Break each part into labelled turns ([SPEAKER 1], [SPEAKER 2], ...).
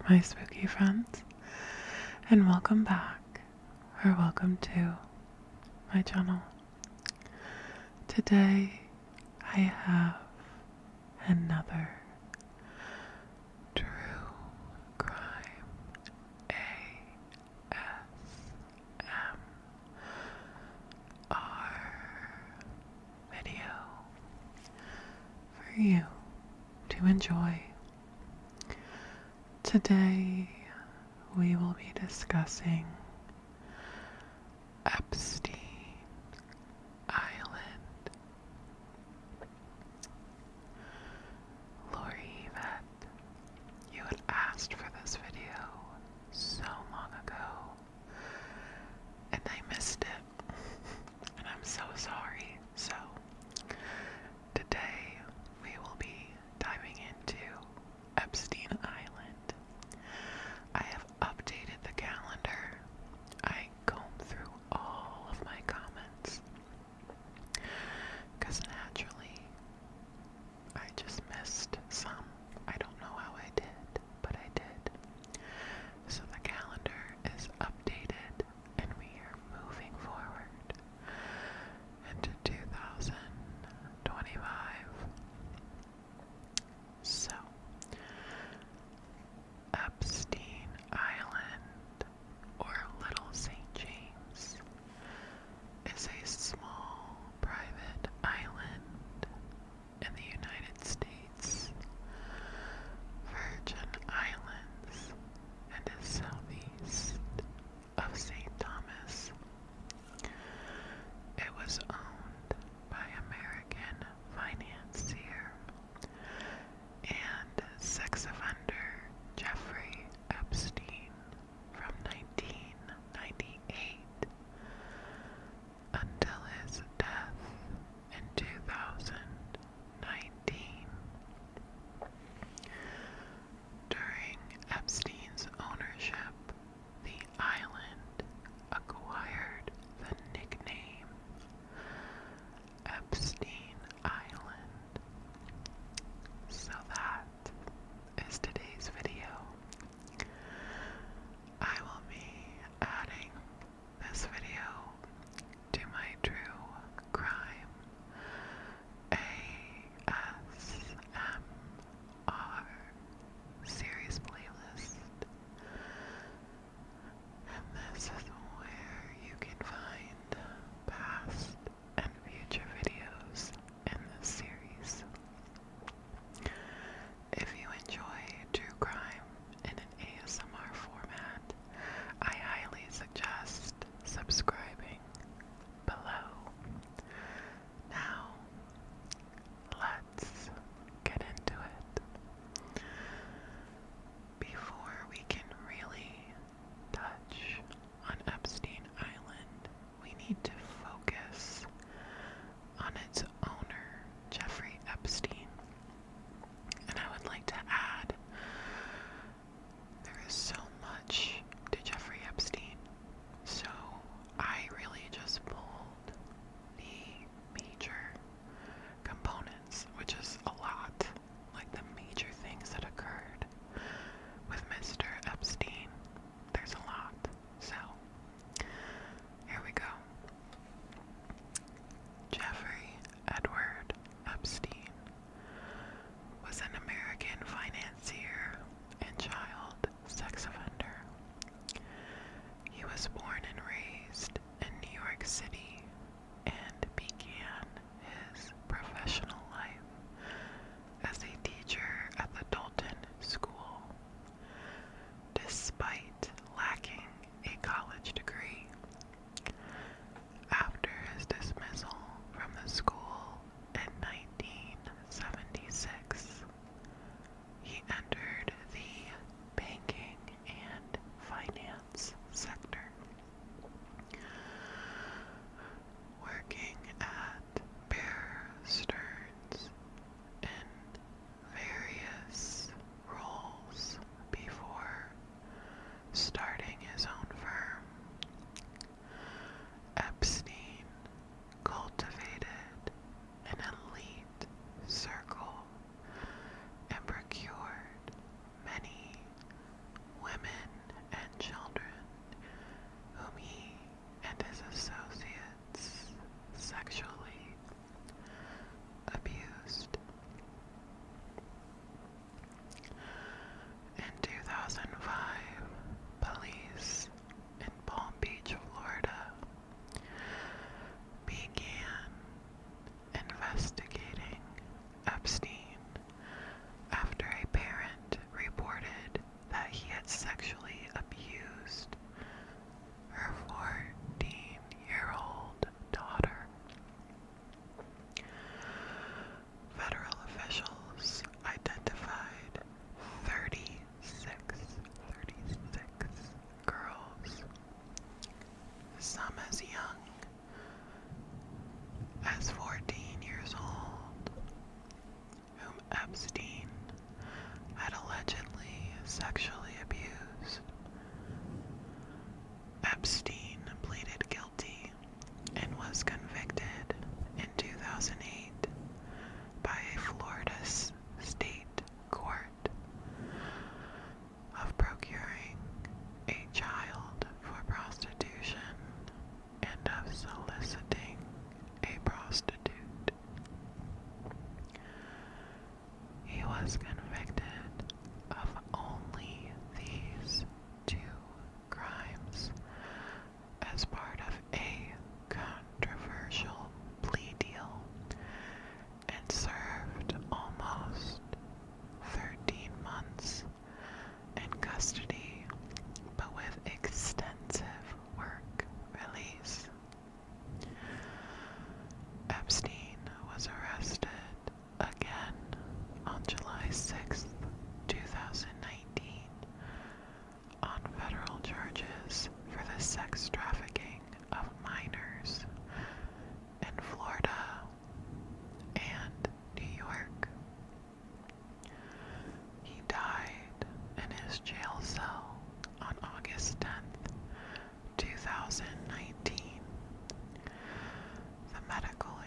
[SPEAKER 1] my spooky friends, and welcome back, or welcome to my channel. Today, I have another true crime ASMR video for you to enjoy. Today, we will be discussing Epstein Island. Lori Yvette, you had asked for this video so long ago, and I missed it, and I'm so sorry. So, today we will be diving into Epstein Island. I have updated the calendar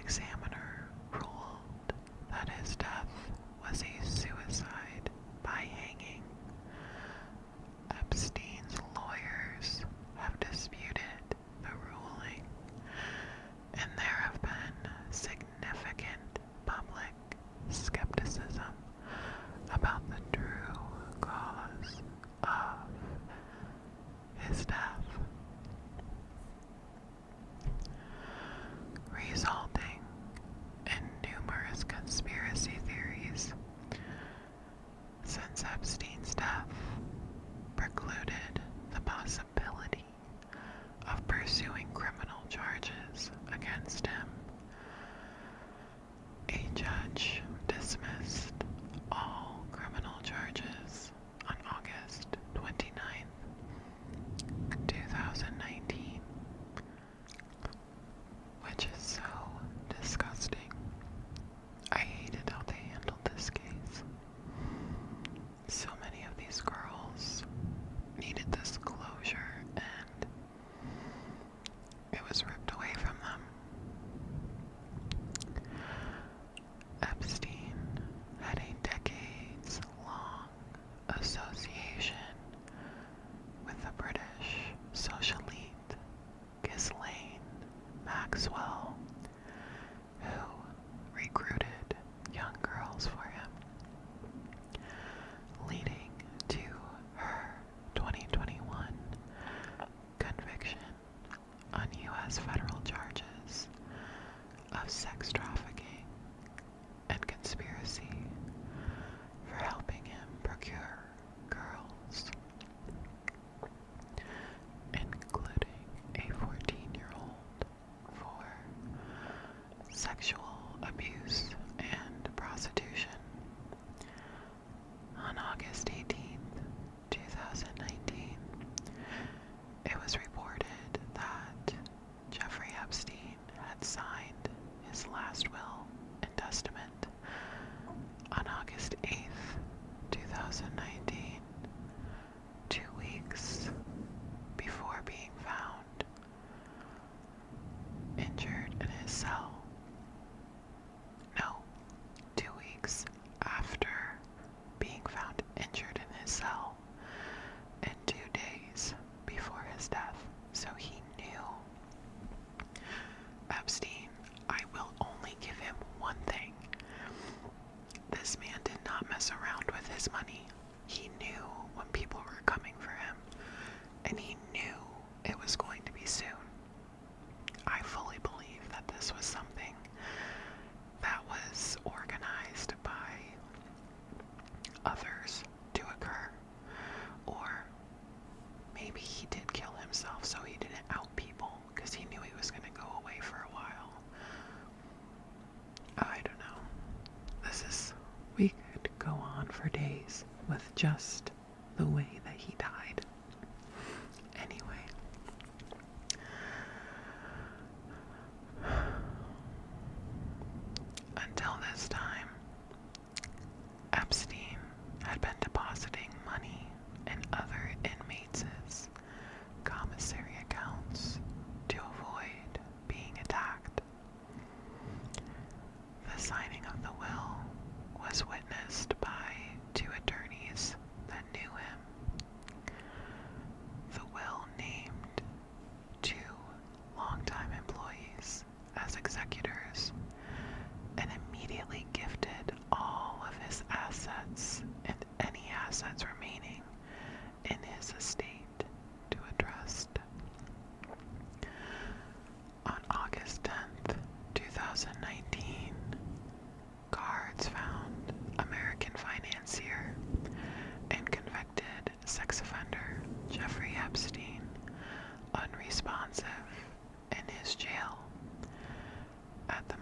[SPEAKER 1] examiner ruled that his death was a suicide by hanging. Epstein's lawyers have disputed the ruling, and there have been significant public skepticism about the true cause of his death, resulting in numerous conspiracy theories, since Epstein's death precluded the possibility of pursuing criminal charges against him. A judge dismissed all criminal charges on August 29th, 2019, which is so disgusting. I hated how they handled this case. So many of these girls needed this closure, and it was ripped away from them. Epstein had a decades-long association with the British socialite Gisélé Maxwell, who recruited young girls for him, leading to her 2021 conviction on U.S. federal charges of sex trafficking and conspiracy for helping him procure girls, including a 14-year-old, for sexual abuse and prostitution. On August 18th, 2019, it was reported that Jeffrey Epstein had signed his last will and testament on August 8th, 2019, 2 weeks before being found injured in his cell. No, 2 weeks after being found injured in his cell, and 2 days before his death. So he knew. Epstein, I will only give him one thing. This man did not mess around with his money. He knew when people were coming for him, and he knew it was going to be soon. I fully believe that this was something that was organized by others to occur, or maybe he did kill himself so he didn't out people because he knew he was going to go away for a while. I don't know. We could go on for days with just the way that he died. Anyway. Until this time, Epstein had been depositing money in other inmates' commissary accounts to avoid being attacked. The signing of the will was witnessed by 2 attorneys that knew him. The will named 2 longtime employees as executors and immediately gifted all of his assets and any assets remaining in his estate to a trust. On August 10th, 2019, guards found American financier and convicted sex offender Jeffrey Epstein unresponsive in his jail at the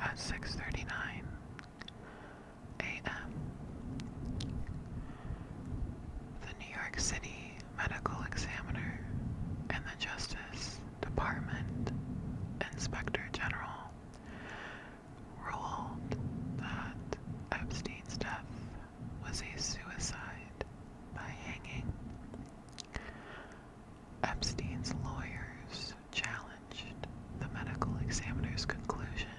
[SPEAKER 1] at 6:39 a.m., the New York City medical examiner and the Justice Department Inspector General ruled that Epstein's death was a suicide by hanging. Epstein's lawyers challenged the medical examiner's conclusion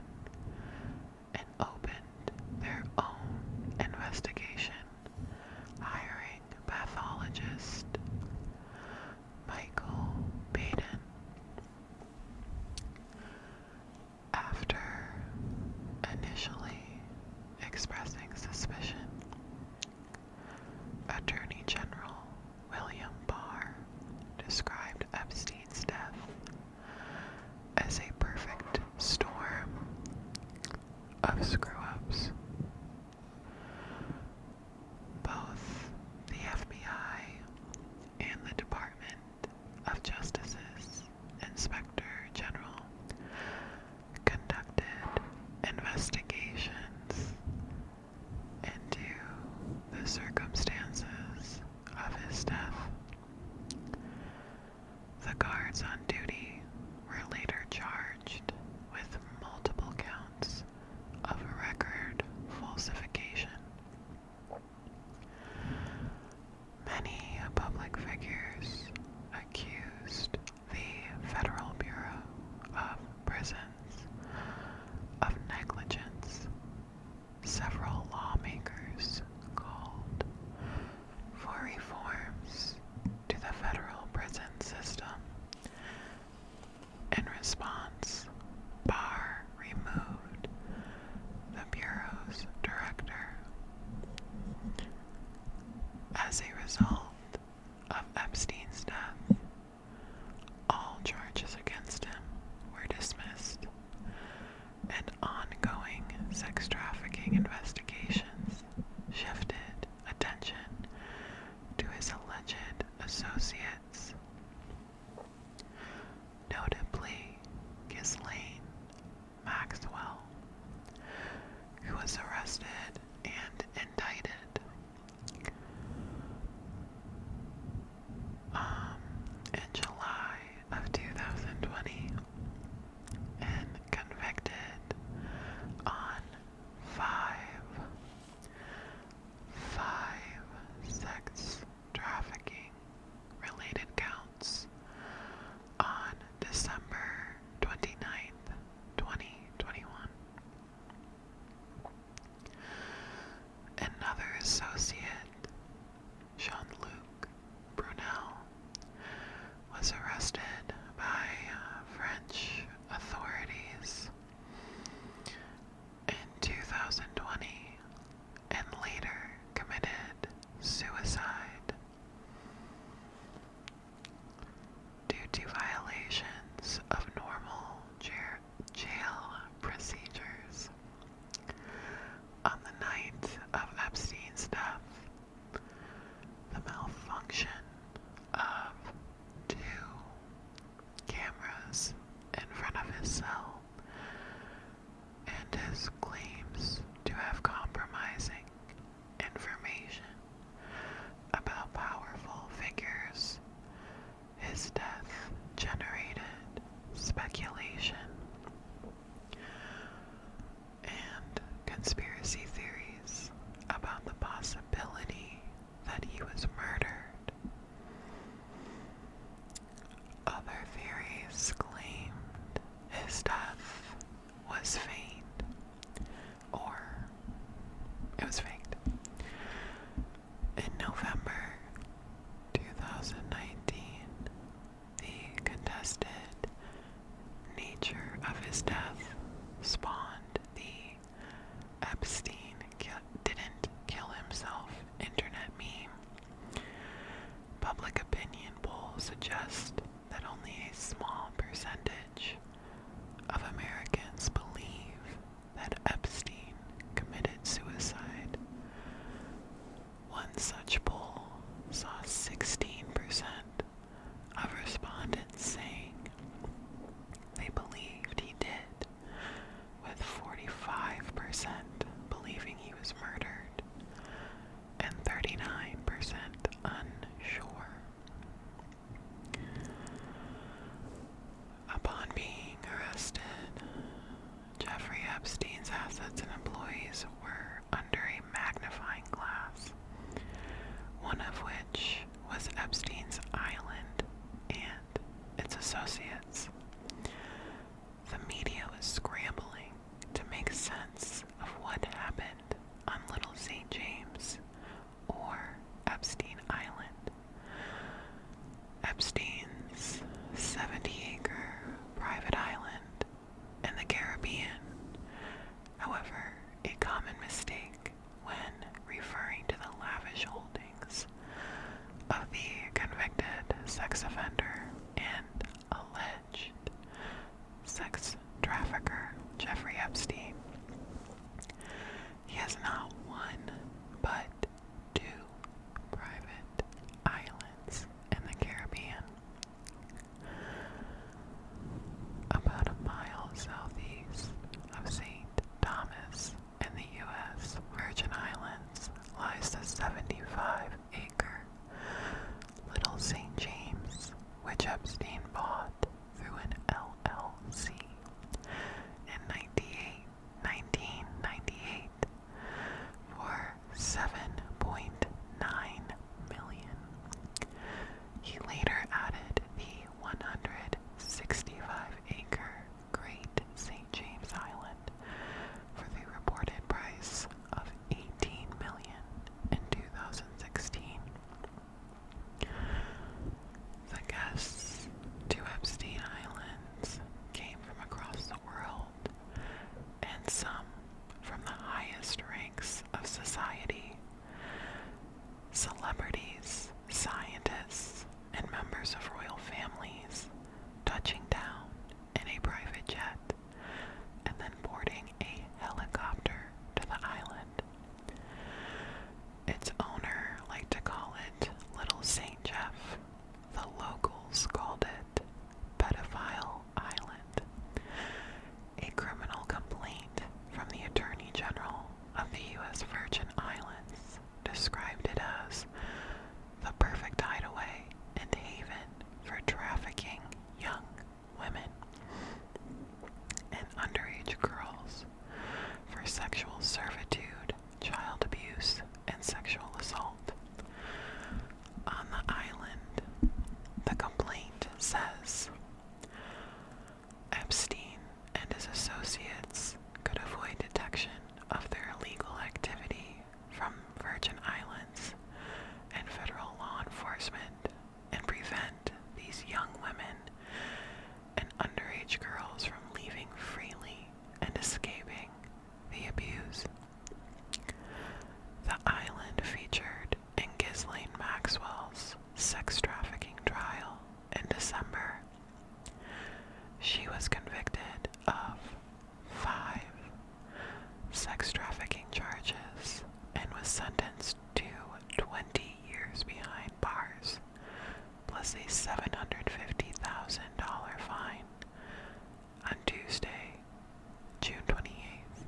[SPEAKER 1] June 28th.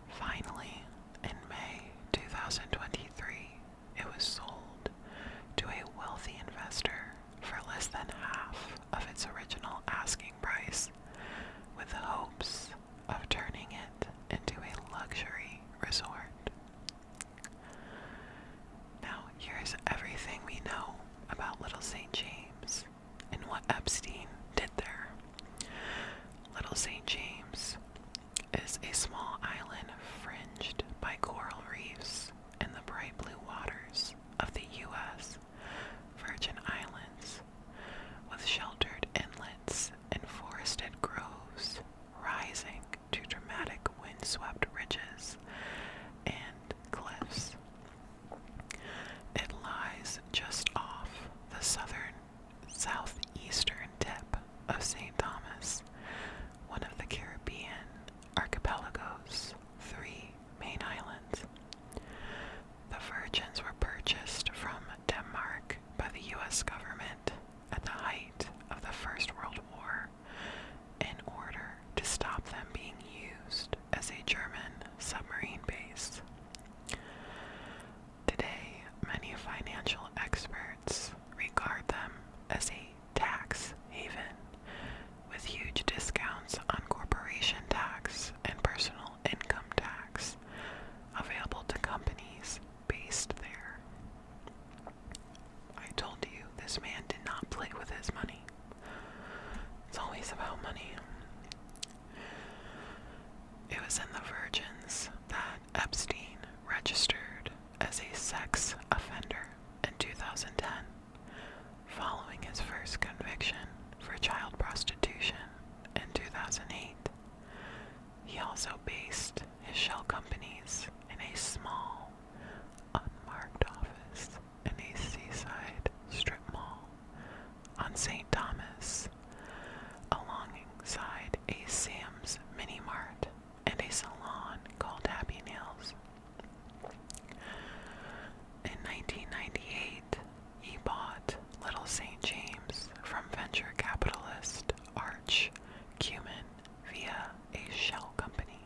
[SPEAKER 1] Finally, in May 2023, it was sold to a wealthy investor for less than half of its original asking price, with hopes of turning it into a luxury resort. Now, here's everything we know about Little St. James and what Epstein did there. Little St. James is a small island fringed by coral reefs in the bright blue waters of the U.S. Virgin Islands, with sheltered inlets and forested groves rising to dramatic windswept ridges and cliffs. It lies just off the southeastern tip of St. Thomas, one of the Caribbean archipelago's 3 main islands. The Virgins were purchased from Denmark by the U.S. government at the height of the First World War in order to stop them being used as a German submarine base. Today, many financial experts regard them as a tax haven, with huge discounts on corporation tax and personal income tax available to companies based there. I told you, this man did not play with his money. It's always about money. It was in the Virgins that Epstein registered as a sex offender in 2010, following his first conviction for child prostitution in 2008. He also based his shell companies in a small, unmarked office in a seaside strip mall on St. Thomas, alongside a Sam's Mini Mart and a salon called Happy Nails. In 1998, he bought Little St. James from venture capitalist Arch Cumin via a shell company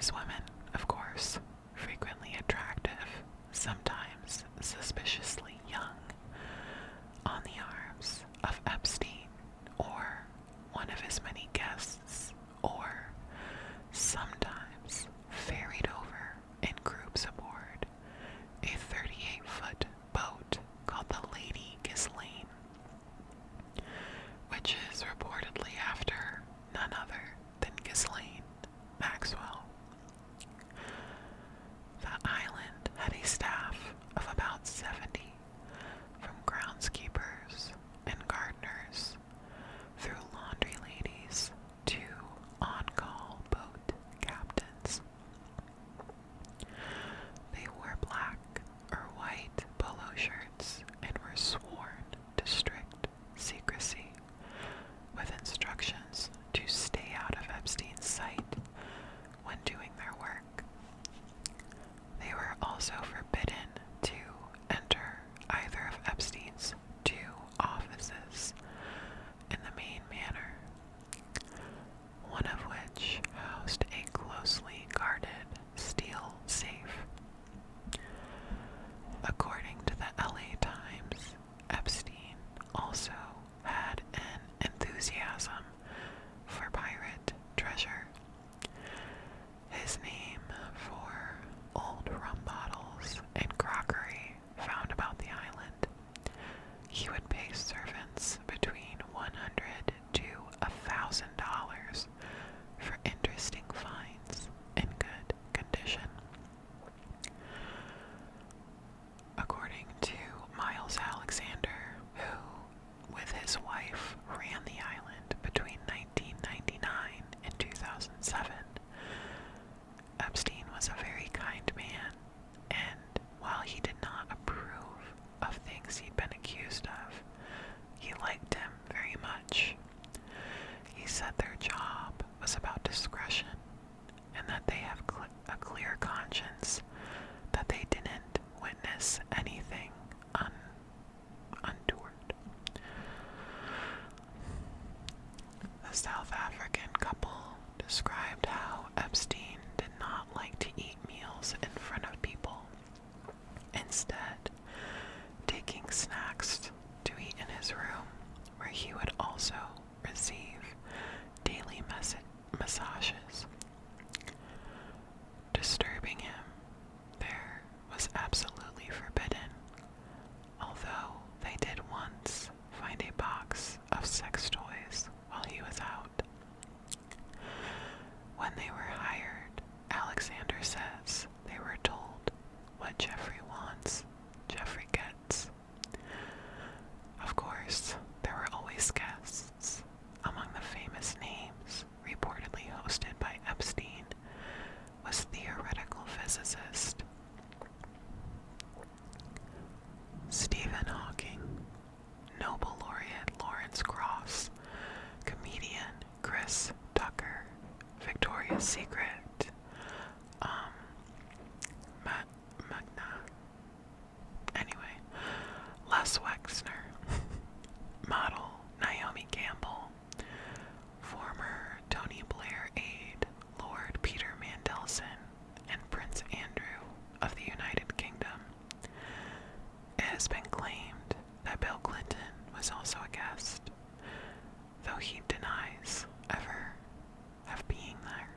[SPEAKER 1] These women, of course, frequently attractive, sometimes suspiciously young, on the arms of Epstein or one of his many guests, or sometimes ferried over in groups aboard a 38-foot boat called the Lady Gisélé, which is reportedly after none other than Ghislaine Maxwell. The island had a staff of about 70, from groundskeepers and gardeners, through laundry ladies to on-call boat captains. They wore black or white polo shirts and were sworn to strict secrecy, with instructions to stay out of Epstein's sight when doing their work. They were also forbidden to enter either of Epstein's 2 offices in the main manor, one of which housed a closely guarded steel safe. According to the LA Times, Epstein also had an enthusiasm for pirate treasure. His name for old rum bottles and crockery found about the island. He would pay servants between $100 to $1,000 for interesting finds in good condition. According to Miles Alexander, who, with his wife, ran the island between 1999 and 2007, Epstein was a very kind man, and while he did not approve of things he'd been accused of, he liked him very much. He said their job was about discretion, and that they have a clear conscience that they didn't witness anything untoward. The South African couple described how Epstein did not like to eat meals in front of people, instead taking snacks to eat in his room, where he would also receive daily massages. Disturbing him there was absolutely forbidden, although they did once find a box of sex toys while he was out. When they were hired, Alexander says they were told, what Jeffrey wants, Jeffrey gets. Of course, there were always guests. Among the famous names reportedly hosted by Epstein was theoretical physicist Stephen Hawking, Nobel laureate Lawrence Krauss, comedian Chris Tucker, Victoria's Secret, Les Wexner, model Naomi Campbell, former Tony Blair aide Lord Peter Mandelson, and Prince Andrew of the United Kingdom. It has been claimed that Bill Clinton was also a guest, though he denies ever have being there.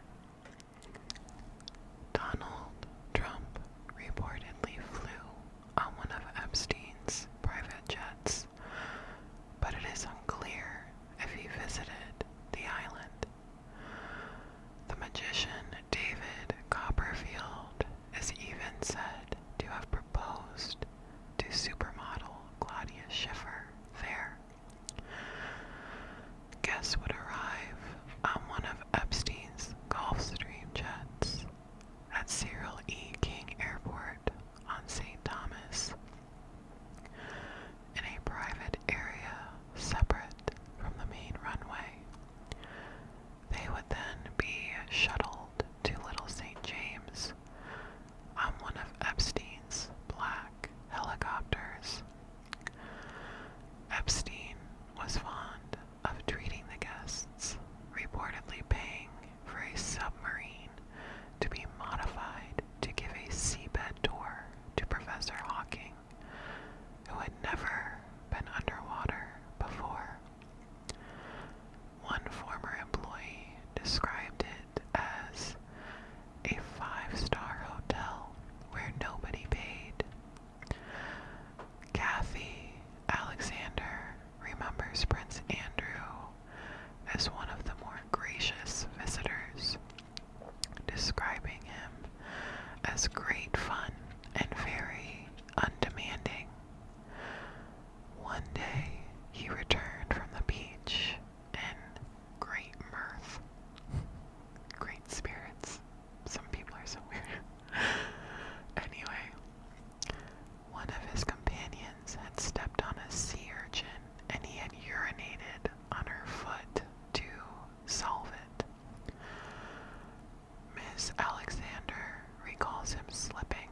[SPEAKER 1] Ms. Alexander recalls him slipping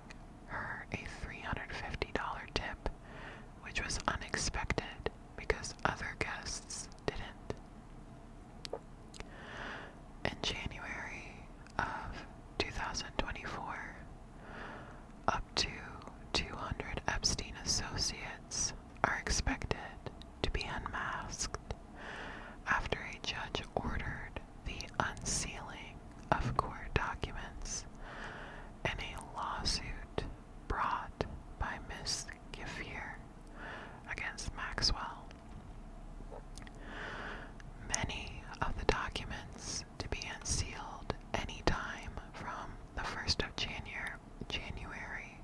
[SPEAKER 1] her a $350 tip, which was unexpected because other guests didn't. In January of 2024, up to 200 Epstein associates are expected to be unmasked after a judge ordered the unsealing of court documents in a lawsuit brought by Ms. Giffey against Maxwell. Many of the documents to be unsealed any time from the 1st of January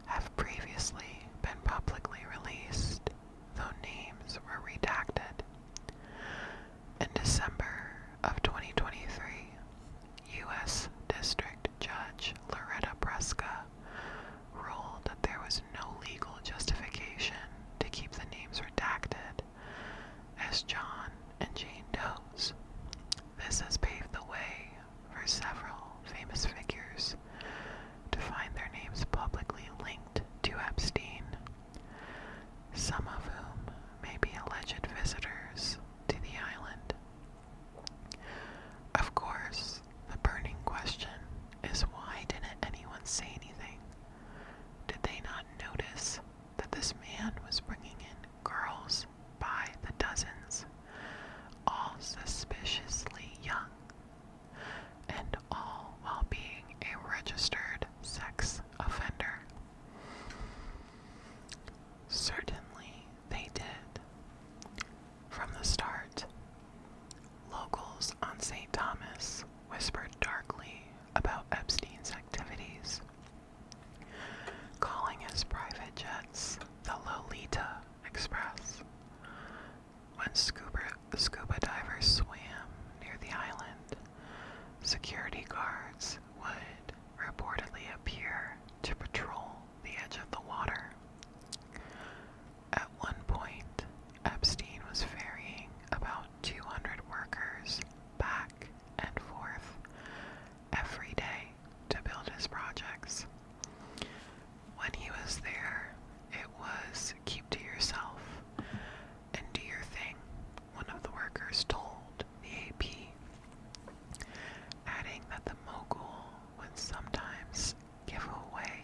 [SPEAKER 1] have previously been publicly released, though names were redacted. In December of 2023, U.S. District Judge Loretta Preska ruled that there was no legal justification to keep the names redacted as John and Jane Doe's. This has paved the way for several famous figures to find their names publicly linked to Epstein, some of whom may be alleged visitors to the island. Of course, the burning question is, why didn't anyone say anything? Did they not notice that this man was bringing in girls by the dozens, all suspiciously young, and all while being a registered sex offender? Certainly they did. From the start, locals on St. Thomas whispered darkly about Epstein's activities, calling his private jets the Lolita Express. When scuba divers swam near the island, security guards would reportedly appear to patrol the edge of the water. At one point, Epstein was ferrying about 200 workers back and forth every day to build his projects. When he was there, it was keep to yourself and do your thing, one of the workers told the AP, adding that the mogul would sometimes give away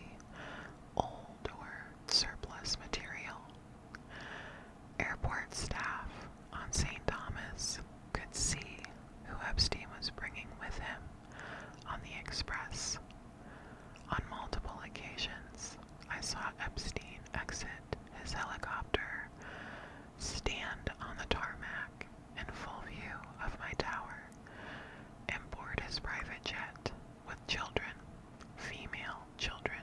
[SPEAKER 1] old or surplus material. Airport staff on St. Thomas could see who Epstein was bringing with him on the express. On multiple occasions, I saw Epstein exit his helicopter, stand on the tarmac in full view of my tower, and board his private jet with children, female children,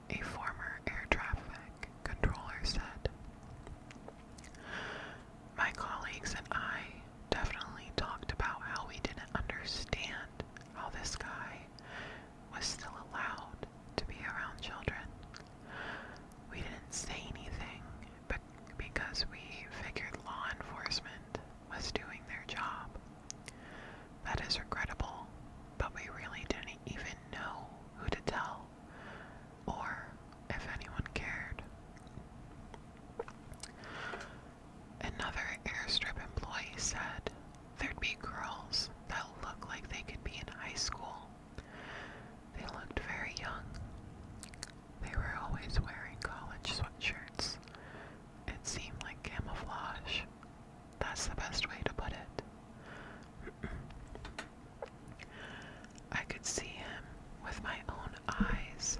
[SPEAKER 1] a former air traffic controller said. My colleagues and I definitely talked about how we didn't understand how this guy was still allowed to be around children. We didn't say anything because we figured law enforcement was doing their job. That is regrettable, but we really didn't even know who to tell, or if anyone cared. Another airstrip employee said there'd be girls that looked like they could be in high school. They looked very young. They were always wearing college sweatshirts. It seemed like camouflage. That's the best way to put it. I could see him with my own eyes.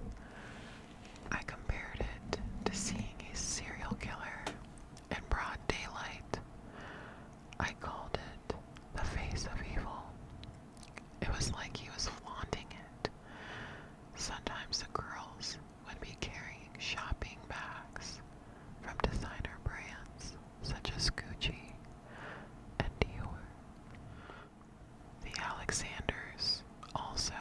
[SPEAKER 1] I compared it to seeing a serial killer in broad daylight. I called it the face of evil. It was like he was flaunting it. Sometimes the girls would be carrying shopping bags from designer brands such as Gucci and Dior. The Alexanders also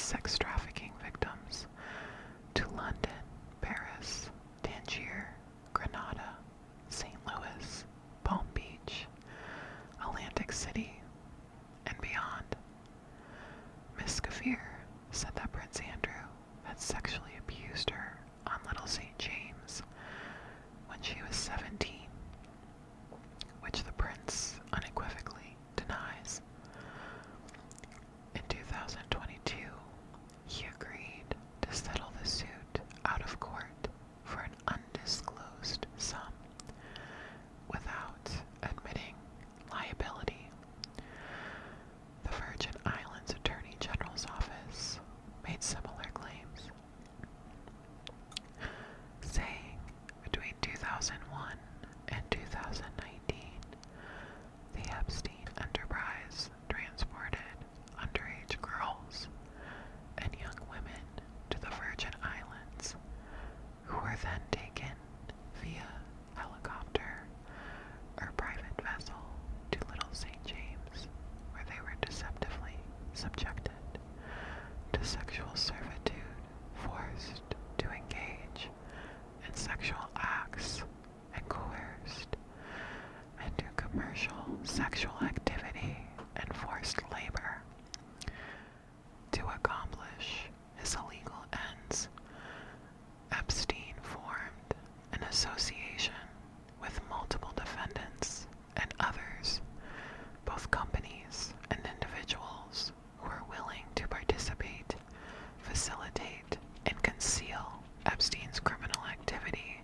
[SPEAKER 1] sex trafficking victims to London, Paris, Tangier, Grenada, St. Louis, Palm Beach, Atlantic City, and beyond. Miss Kafir said that Prince Andrew had sexually abused her on Little St. James when she was 17, which the prince unequivocally denies. In 2022, he agreed to settle the suit out of court for an undisclosed sum without admitting liability. The Virgin Islands Attorney General's office made similar claims, saying between 2001 and 2019, the Epstein enterprise transported underage girls and young women to the Virgin Islands, who were then taken via helicopter or private vessel to Little St. James, where they were deceptively subjected to sexual servitude, forced to engage in sexual acts, and coerced into commercial sexual activity and forced labor. To accomplish his illegal ends, Epstein formed an association with multiple defendants and others, both companies and individuals, who were willing to participate, facilitate, and conceal Epstein's criminal activity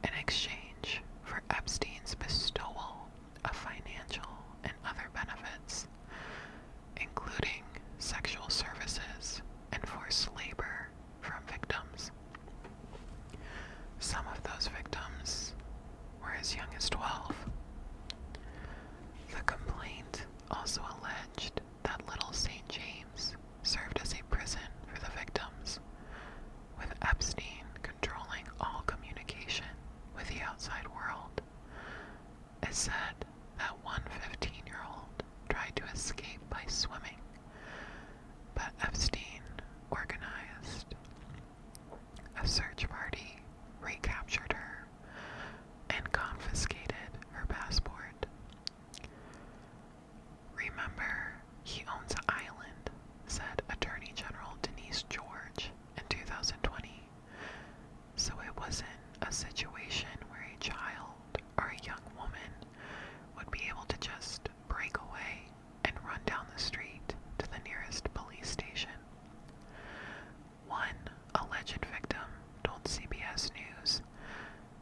[SPEAKER 1] in exchange for Epstein's bestowal of financial and other benefits, including sexual services and forced labor from victims. Some of those victims were as young as 12. The complaint also alleged that Little St. James served as a prison for the victims, with Epstein controlling all communication with the outside world. It said that one 15-year-old tried to escape by swimming, but Epstein organized a search party, recaptured her, and confiscated her passport. "Remember, he owns an island," said Attorney General Denise George in 2020. So it wasn't a situation where a child or a young woman would be able to just break away and run down the street to the nearest police station. One alleged victim told CBS News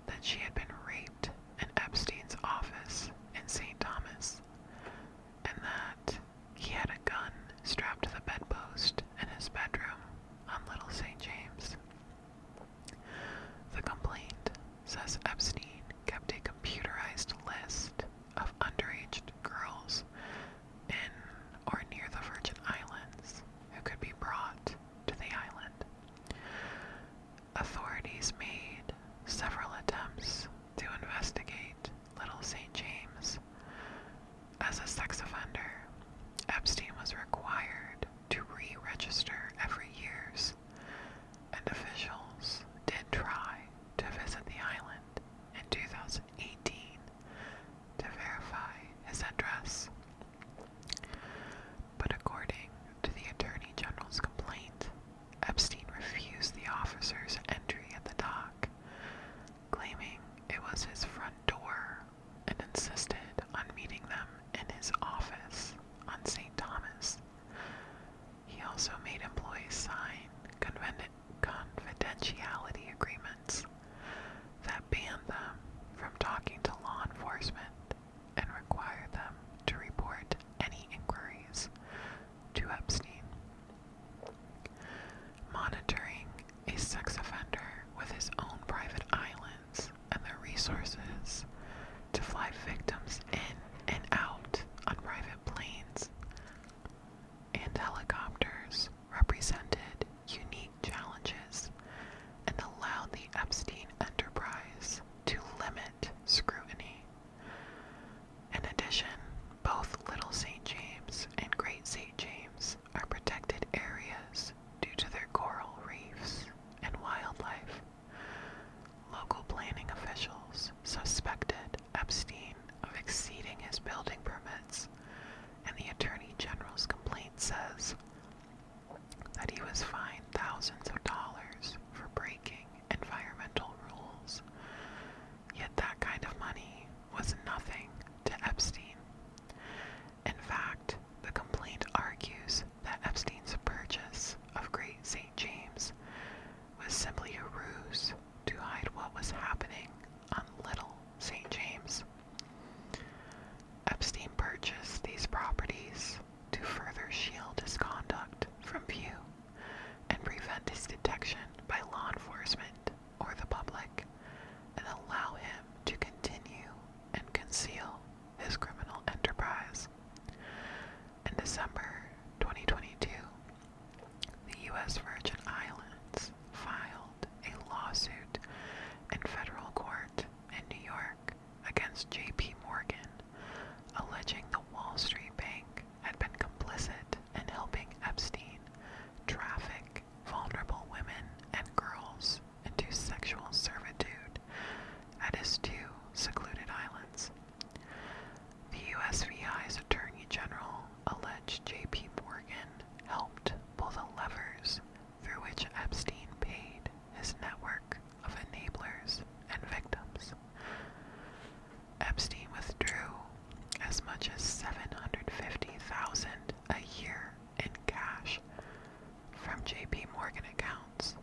[SPEAKER 1] that she had been raped in Epstein's office in St. Thomas, and that he had a gun strapped to the bedpost in his bedroom on Little St. James. The complaint says Epstein kept a computerized list of underage girls in or near the Virgin Islands who could be brought to the island. Authorities made several attempts to investigate Little St. James. As a sex offender, Epstein was required to re-register every year, and officials did try to visit the island in 2018 to verify his address. But according to the Attorney General's complaint, Epstein refused the officers entry at the dock, claiming it was his front door, and insisted on meeting them in his office on St. Thomas. He also made employees sign confidentiality agreements that banned them from talking to law enforcement and required them to report any inquiries to Epstein. Monitoring a sex offender with his own private islands and the resources to fly victims in and out on private planes and helicopters represented unique challenges and allowed the Epstein enterprise to limit scrutiny. In addition, both Little St. James and Great St. James are protected areas says that he was fined thousands of dollars for breaking environmental rules. Yet that kind of money was nothing to Epstein. In fact, the complaint argues that Epstein's purchase of Great St. James was simply a ruse to hide what was happening on Little St. James. Epstein purchased these properties to further shield his conduct from view and prevent his detection by law enforcement or the public, and allow him to continue and conceal his criminal enterprise. In December 2022, the U.S. Virgin Islands filed a lawsuit in federal court in New York against J.P. Morgan, alleging the Wall Street Bank had been complicit in helping Epstein traffic vulnerable women and girls into sexual servitude at his two secluded islands. The USVI's Attorney General alleged J.P. Morgan helped pull the levers through which Epstein paid his network of enablers and victims. Epstein withdrew as much as $750,000 a year in cash from J.P. Morgan accounts,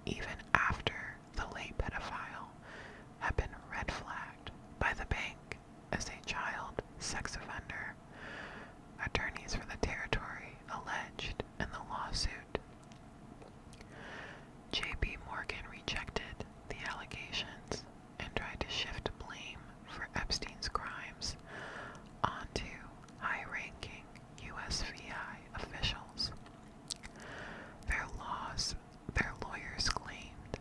[SPEAKER 1] even after the late pedophile had been red flagged by the bank as a child sex offender. Attorneys for the territory alleged in the lawsuit. J.P. Morgan rejected the allegations and tried to shift blame for Epstein's crimes onto high-ranking USVI officials. Their lawyers claimed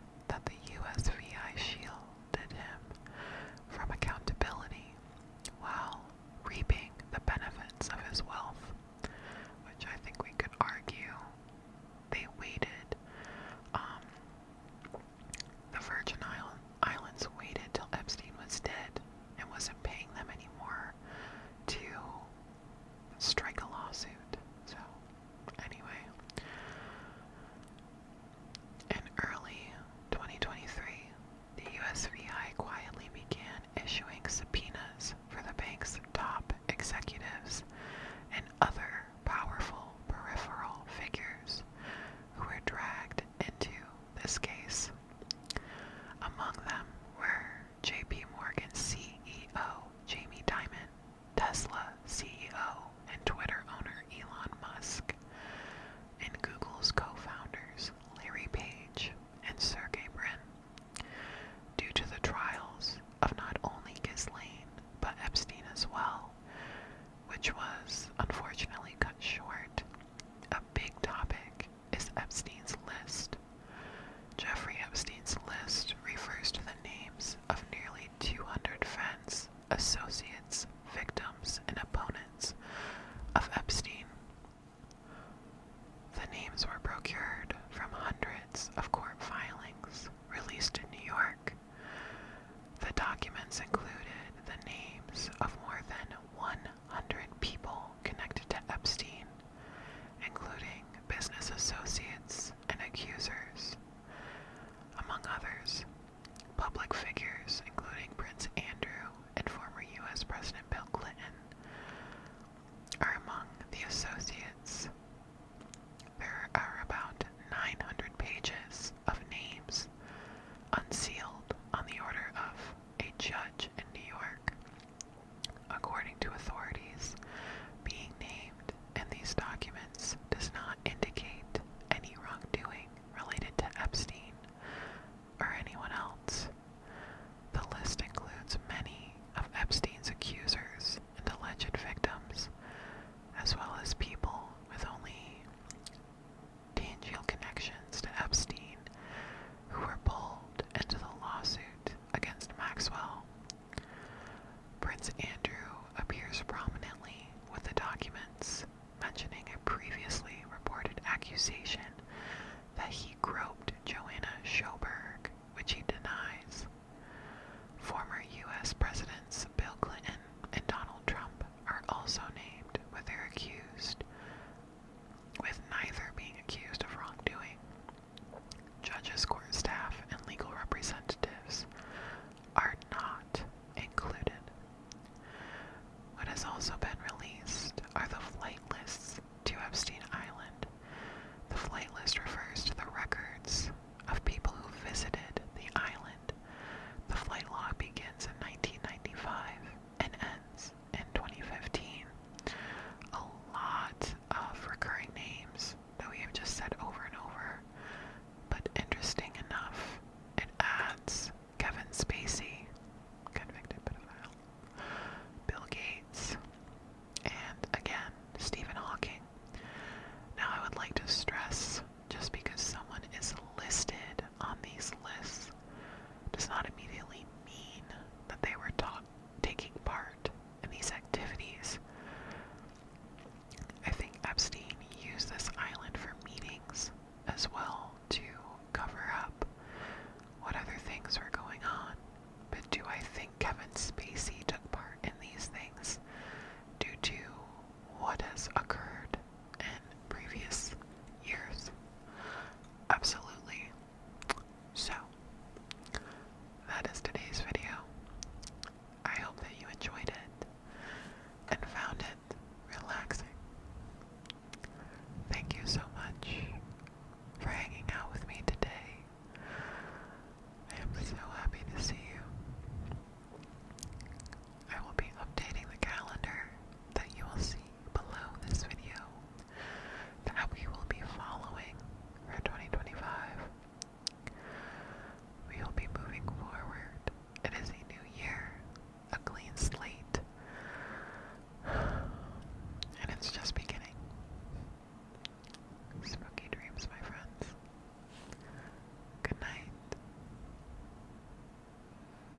[SPEAKER 1] distress.